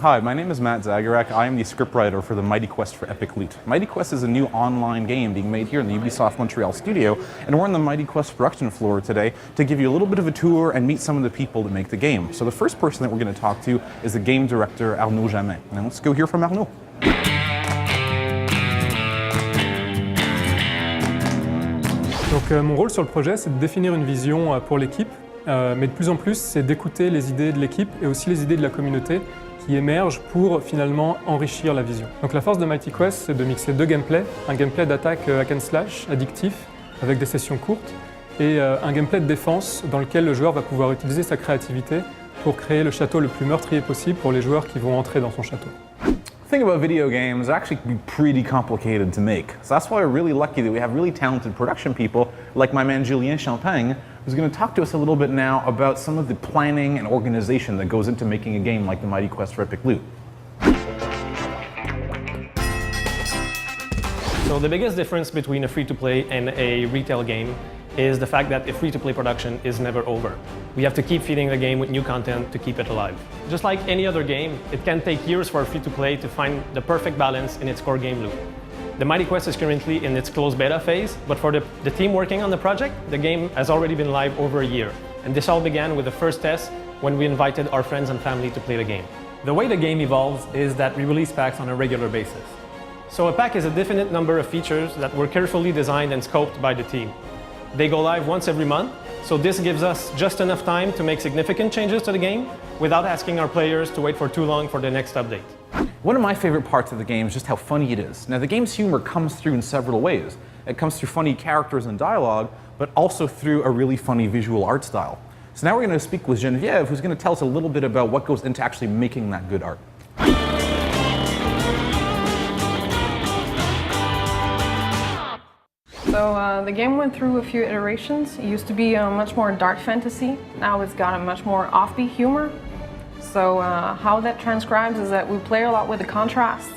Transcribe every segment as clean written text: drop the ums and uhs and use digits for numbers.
Hi, my name is Matt Zagorak. I am the scriptwriter for the Mighty Quest for Epic Loot. Mighty Quest is a new online game being made here in the Ubisoft Montreal studio, and we're on the Mighty Quest production floor today to give you a little bit of a tour and meet some of the people that make the game. So the first person that we're going to talk to is the game director, Arnaud Jamin. Now let's go hear from Arnaud. Donc, mon rôle sur le projet, c'est de définir une vision pour l'équipe, mais de plus en plus, c'est d'écouter les idées de l'équipe et aussi les idées de la communauté qui émergent pour finalement enrichir la vision. Donc la force de Mighty Quest, c'est de mixer deux gameplays, un gameplay d'attaque hack and slash, addictif, avec des sessions courtes, et un gameplay de défense dans lequel le joueur va pouvoir utiliser sa créativité pour créer le château le plus meurtrier possible pour les joueurs qui vont entrer dans son château. The thing about video games, they actually can be pretty complicated to make. So that's why we're really lucky that we have really talented production people like my man Julien Champagne, who's going to talk to us a little bit now about some of the planning and organization that goes into making a game like the Mighty Quest for Epic Loot. So the biggest difference between a free-to-play and a retail game is the fact that a free-to-play production is never over. We have to keep feeding the game with new content to keep it alive. Just like any other game, it can take years for a free-to-play to find the perfect balance in its core game loop. The Mighty Quest is currently in its closed beta phase, but for the team working on the project, the game has already been live over a year. And this all began with the first test when we invited our friends and family to play the game. The way the game evolves is that we release packs on a regular basis. So a pack is a definite number of features that were carefully designed and scoped by the team. They go live once every month, so this gives us just enough time to make significant changes to the game without asking our players to wait for too long for the next update. One of my favorite parts of the game is just how funny it is. Now, the game's humor comes through in several ways. It comes through funny characters and dialogue, but also through a really funny visual art style. So now we're going to speak with Geneviève, who's going to tell us a little bit about what goes into actually making that good art. So the game went through a few iterations. It used to be much more dark fantasy. Now it's got a much more offbeat humor. So how that transcribes is that we play a lot with the contrasts.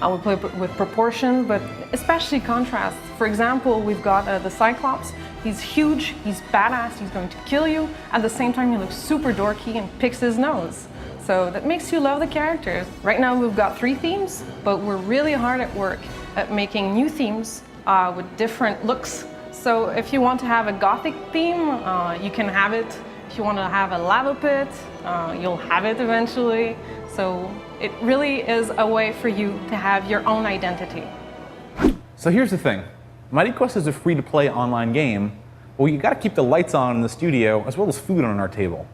We play with proportion, but especially contrasts. For example, we've got the Cyclops. He's huge, he's badass, he's going to kill you. At the same time, he looks super dorky and picks his nose. So that makes you love the characters. Right now we've got 3 themes, but we're really hard at work at making new themes with different looks. So if you want to have a gothic theme, you can have it. If you want to have a lava pit, you'll have it eventually. So it really is a way for you to have your own identity. So here's the thing. Mighty Quest is a free-to-play online game, but you got to keep the lights on in the studio as well as food on our table.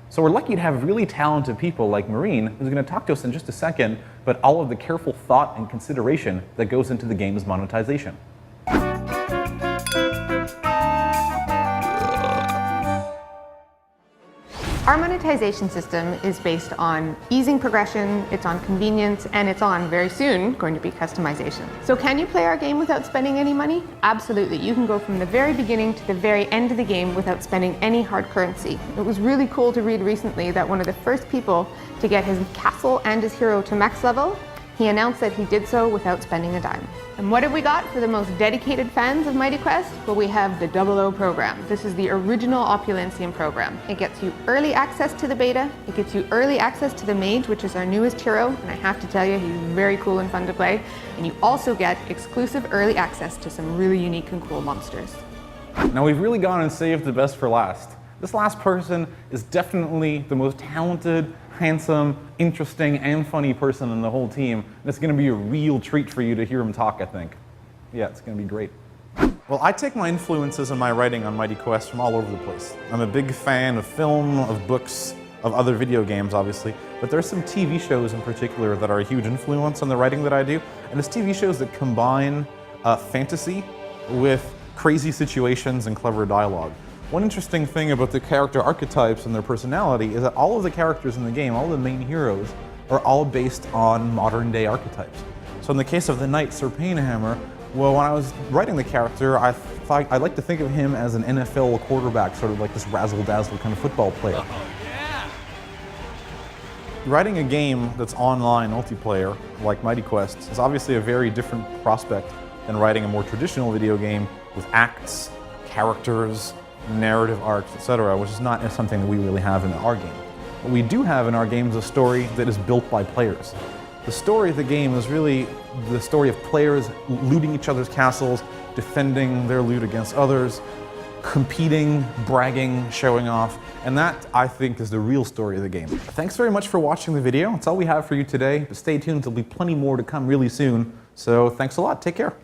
So we're lucky to have really talented people like Maureen, who's going to talk to us in just a second, but all of the careful thought and consideration that goes into the game's monetization. Our monetization system is based on easing progression, it's on convenience, and it's on, very soon, going to be customization. So can you play our game without spending any money? Absolutely. You can go from the very beginning to the very end of the game without spending any hard currency. It was really cool to read recently that one of the first people to get his castle and his hero to max level, he announced that he did so without spending a dime. And what have we got for the most dedicated fans of Mighty Quest? Well, we have the 00 program. This is the original Opulencium program. It gets you early access to the beta, it gets you early access to the mage, which is our newest hero, and I have to tell you, he's very cool and fun to play. And you also get exclusive early access to some really unique and cool monsters. Now we've really gone and saved the best for last. This last person is definitely the most talented, handsome, interesting, and funny person in the whole team. And it's going to be a real treat for you to hear him talk, I think. Yeah, it's going to be great. Well, I take my influences in my writing on Mighty Quest from all over the place. I'm a big fan of film, of books, of other video games, obviously, but there's some TV shows in particular that are a huge influence on the writing that I do, and it's TV shows that combine fantasy with crazy situations and clever dialogue. One interesting thing about the character archetypes and their personality is that all of the characters in the game, all the main heroes, are all based on modern-day archetypes. So in the case of the knight Sir Painhammer, well, when I was writing the character, I thought I'd like to think of him as an NFL quarterback, sort of like this razzle-dazzle kind of football player. Yeah. Writing a game that's online multiplayer, like Mighty Quest, is obviously a very different prospect than writing a more traditional video game with acts, characters, narrative arcs, etc., which is not something that we really have in our game. What we do have in our game is a story that is built by players. The story of the game is really the story of players looting each other's castles, defending their loot against others, competing, bragging, showing off, and that, I think, is the real story of the game. Thanks very much for watching the video. That's all we have for you today, but stay tuned, there'll be plenty more to come really soon. So thanks a lot, take care.